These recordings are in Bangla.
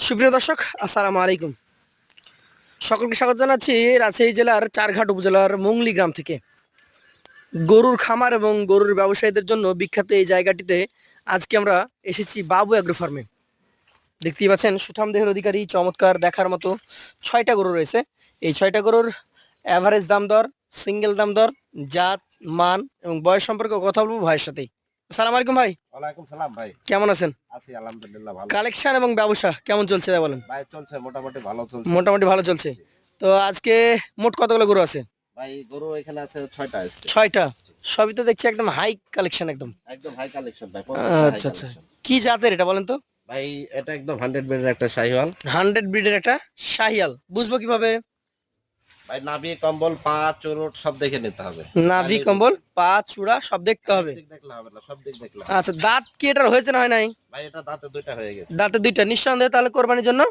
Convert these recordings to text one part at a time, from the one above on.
সুপ্রিয় দর্শক, আসসালামু আলাইকুম। সকলকে স্বাগত জানাচ্ছি রাজশাহী জেলার চারঘাট উপজেলার মুংলি গ্রাম থেকে। গরুর খামার এবং গরুর ব্যবসায়ীদের জন্য বিখ্যাত এই জায়গাটিতে আজকে আমরা এসেছি বাবু অ্যাগ্রো ফার্মে। দেখতেই পাচ্ছেন সুঠাম দেহের অধিকারী, চমৎকার দেখার মতো 6টা গরু রয়েছে। এই 6টা গরুর অ্যাভারেজ দাম দর, সিঙ্গেল দাম দর, জাত, মান এবং বয়স সম্পর্কে কথা বলবো ভাইয়ের সাথেই। আসসালামু আলাইকুম ভাই। ওয়ালাইকুম সালাম ভাই। কেমন আছেন? আছি আলহামদুলিল্লাহ ভালো। কালেকশন এবং ব্যবসা কেমন চলছে তা বলেন। ভাই চলছে মোটামুটি ভালো চলছে। মোটামুটি ভালো চলছে। তো আজকে মোট কতগুলো গরু আছে? ভাই গরু এখানে আছে 6টা আজকে। 6টা। সবই তো দেখছি একদম হাই কালেকশন একদম। একদম হাই কালেকশন ভাই। আচ্ছা আচ্ছা, কি জাতের এটা বলেন তো? ভাই এটা একদম 100 বেডের একটা শাহিওয়াল। 100 ব্রিডের একটা শাহিয়াল, বুঝবো কিভাবে? ভাই নাভি কম্বল পা চুরুট সব দেখে নিতে হবে। নাভি কম্বল পা চূড়া সব দেখতে হবে। দেখলে হবে না, সব দিক দেখলে হবে। আচ্ছা, দাঁত কি এটার হয়েছে না হয় নাই? ভাই এটা দাঁতে দুইটা হয়ে গেছে। দাঁতে দুইটা, নিঃসন্দেহে তাহলে কোরবানির জন্য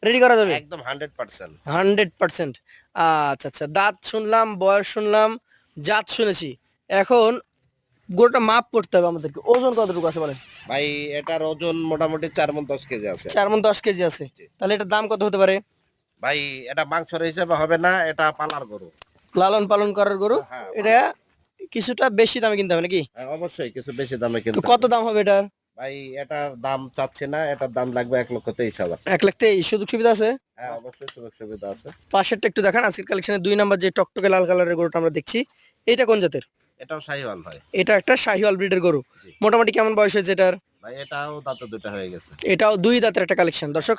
রেডি করা যাবে একদম 100%। 100%। আচ্ছা আচ্ছা, দাঁত শুনলাম, বয়স শুনলাম, জাত শুনেছি। এখন গরুটা মাপ করতে হবে আমাদেরকে। ওজন কতটুকু আছে বলেন? ভাই এটার ওজন মোটামুটি 4 মণ 10 কেজি আছে। 4 মণ 10 কেজি আছে। তাহলে এটার দাম কত হতে পারে? ভাই এটা মাংসের হিসেবে হবে না, এটা পালার গরু, লালন পালন করার গরু। হ্যাঁ, এটা কিছুটা বেশি দামে কিনতে হবে নাকি? হ্যাঁ, অবশ্যই কিছু বেশি দামে তো কিন্তু। কত দাম হবে এটার? ভাই এটার দাম চাচ্ছে না, এটার দাম লাগবে 1,23,000। 1,23,000। সুযোগ সুবিধা আছে? হ্যাঁ অবশ্যই সুযোগ সুবিধা আছে। পাশেরটা একটু দেখান। আজকের কালেকশনে 2 নাম্বার যে টকটকে লাল কালারের গরুটা আমরা দেখছি, এটা কোন জাতের? এটাও শাহিওয়াল ভাই। এটা একটা শাহিওয়াল ব্রিডের গরু। জি। মোটামুটি কেমন বয়স হয়েছে এটার? ভাই এটাও দাঁতে দুটো হয়ে গেছে। এটাও 2 দাঁতের একটা কালেকশন। দর্শক,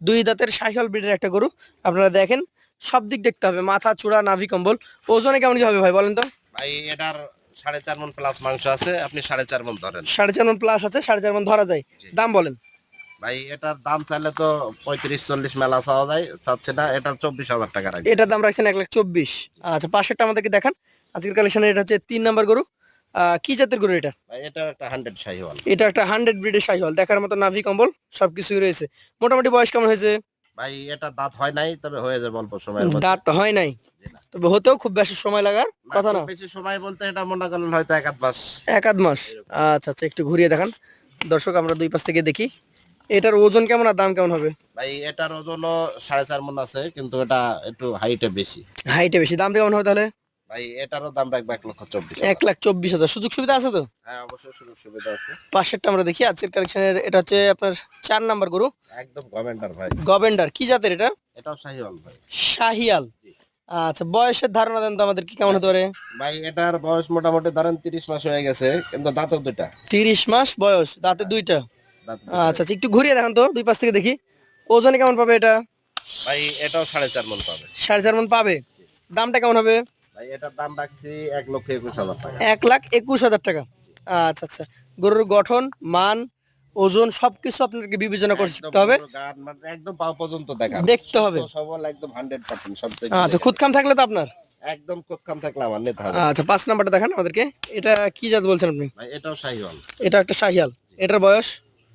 2 দাঁতের শাহিওয়াল ব্রিডের একটা গরু। আপনারা দেখেন, সব দিক দেখতে হবে, মাথা চূড়া নাভি কম্বল। ওজনে কেমন কি হবে ভাই বলেন তো? ভাই এটার 4.5 মণ প্লাস মাংস আছে, আপনি 4.5 মণ ধরেন। 4.5 মণ প্লাস আছে, 4.5 মণ ধরা যায়। জি। দাম বলেন। ভাই এটার দাম চাইলে তো 35-40 মেলা চাওয়া যায়, চাচ্ছে না, এটার 24,000 টাকা রাখবে। এটার দাম রাখছেন 1,24,000। আচ্ছা, পাশেরটা আমাদেরকে দেখান। আজকের কালেকশনে এটা হচ্ছে 3 নাম্বার গরু। কি জাতের গরু এটা? ভাই এটাও একটা 100 শাহিওয়াল। এটা একটা 100 ব্রিডের শাহিওয়াল, দেখার মতো নাভি কম্বল সবকিছুই রয়েছে। মোটামুটি বয়স কেমন হয়েছে? ভাই এটা দাঁত হয় নাই, তবে হয়ে যাবে অল্প সময়ের মধ্যে। দাঁত হয় নাই, তবে হতেও খুব বেশি সময় লাগার কথা না। খুব বেশি সময় বলতে এটা মনে করেন হয়তো 1 আধ মাস। 1 আধ মাস। আচ্ছা আচ্ছা, একটু ঘুরিয়ে দেখান। দর্শক, আমরা দুই পাশ থেকে দেখি এটার ওজন কেমন আর দাম কেমন হবে। ভাই এটার ওজনও 4.5 মণ আছে, কিন্তু এটা একটু হাইটে বেশি। হাইটে বেশি, দাম কেমন হবে তাহলে? ভাই এটারও দাম রাখবে 1,24,000। 1,24,000। সুযোগ সুবিধা আছে তো? হ্যাঁ অবশ্যই সুযোগ সুবিধা আছে। পাশেরটা আমরা দেখি। আজকের কালেকশনের এটা হচ্ছে আপনার 4 নাম্বার গরু। একদম গভর্নমেন্টার ভাই। গভেন্ডার, কি জাতের এটা? এটাও শাহিওয়াল ভাই। শাহিয়াল। জি। আচ্ছা, বয়সের ধারণা দেন তো আমাদের, কি কেমন হতে পারে? ভাই এটার বয়স মোটামুটি ধরেন 30 মাস হয়ে গেছে, কিন্তু দাঁতও দুটা। 30 মাস বয়স, দাঁতে দুইটা। দাঁত আচ্ছা আচ্ছা, একটু ঘুরিয়ে দেখান তো দুই পাশ থেকে দেখি। ওজনে কেমন পাবে এটা? ভাই এটাও 4.5 মণ পাবে। 4.5 মণ পাবে। দামটা কেমন হবে? ভাই এটার দাম রাখছি 1,21,000 টাকা। 1,21,000 টাকা। আচ্ছা আচ্ছা, গরুর গঠন, মান, ওজন সবকিছু আপনাকে বিবেচনা করতে হবে। গরুর গান মানে একদম পা পর্যন্ত দেখান, দেখতে হবে। সুস্থ সবল একদম 100% সব দিক আচ্ছা, দেখে খুদখাম থাকলে তো আপনার। একদম কোৎকাম থাকলে আমার নিতে হবে। আচ্ছা, 5 নাম্বারটা দেখান আমাদেরকে। এটা কি জাত বলছেন আপনি? ভাই এটাও শাহিওয়াল। এটা একটা শাহিয়াল। এটার বয়স?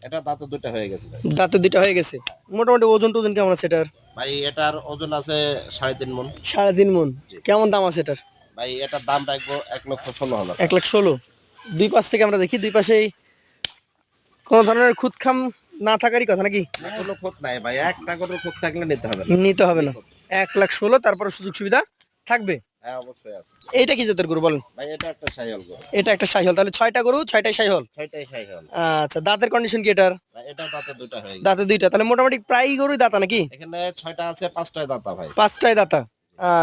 এটা দাঁতে দুটা হয়ে গেছে ভাই। দাঁতে দুইটা হয়ে গেছে। মোটামুটি ওজন টোজন কেমন আছে এটার? ভাই এটার ওজন আছে 3.5 মণ। 3.5 মণ। কেমন দাম আছে এটার? ভাই এটার দাম রাখবো 1,16,000। 1,16,000। দুই পাশ থেকে আমরা দেখি, দুই পাশেই কোনো ধরনের খুদখাম না থাকারই কথা নাকি? কোনো খোঁজ নাই ভাই, একটা গরুর খোঁজ থাকলে নিতে হবে না। নিতে হবে না। 1,16,000, তারপরে সুযোগ সুবিধা থাকবে। হ্যাঁ অবশ্যই আছে। এইটা কি জাতের গরু বলেন? ভাই এটা একটা শাহিওয়াল গরু। এটা একটা শাহিওয়াল। তাহলে 6টা গরু, 6টাই শাহিওয়াল। 6টাই শাহিওয়াল। আচ্ছা, দাঁতের কন্ডিশন কি এটার? ভাই এটা দাঁতে দুটা হয়ে গেছে। দাঁতে দুইটা, তাহলে মোটামুটি প্রায় গরুই দাঁতা নাকি? এখানে 6টা আছে, 5টায় দাঁতা ভাই। 5টাই দাঁতা।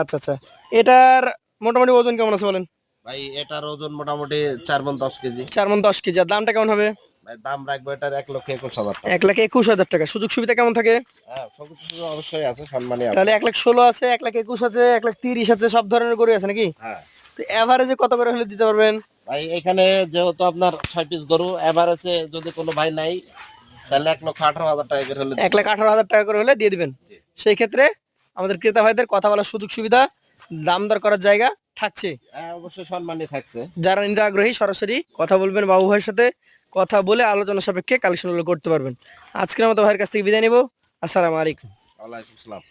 আচ্ছা আচ্ছা, এটার মোটামুটি ওজন কেমন আছে বলেন? ভাই এটার ওজন মোটামুটি 4 মণ 10 কেজি। 4 মণ 10 কেজি। আর দামটা কেমন হবে? ভাই দাম রাখবো এটার 1,21,000 টাকা। 1,21,000 টাকা। সুযোগ সুবিধা কেমন থাকে? হ্যাঁ সবকিছু অবশ্যই আছে, সম্মানই আছে। তাহলে 1,16,000 আছে, 1,21,000 আছে, 1,30,000 আছে, সব ধরনের গরু আছে নাকি? হ্যাঁ তো এভারেজে কত করে হলে দিতে পারবেন? ভাই এখানে যেহেতু আপনার 6 পিস গরু, এভারেজে যদি কোনো ভাই নাই তাহলে 1,18,000 টাকা করে হলে 1,18,000 টাকা করে হলে দিয়ে দিবেন। জি। সেই ক্ষেত্রে আমাদের ক্রেতা ভাইদের কথা বলার সুযোগ সুবিধা, দাম দর করার জায়গা থাকছে। হ্যাঁ অবশ্যই সম্মানই থাকছে। যারা নিতে আগ্রহী সরাসরি কথা বলবেন, বাবু ভাইয়ের সাথে কথা বলে আলোচনা সাপেক্ষে কালেকশনগুলো করতে পারবেন। আজকের মতো ভাইয়ের কাছ থেকে বিদায় নিব। আসসালামু আলাইকুম। ওয়ালাইকুম সালাম।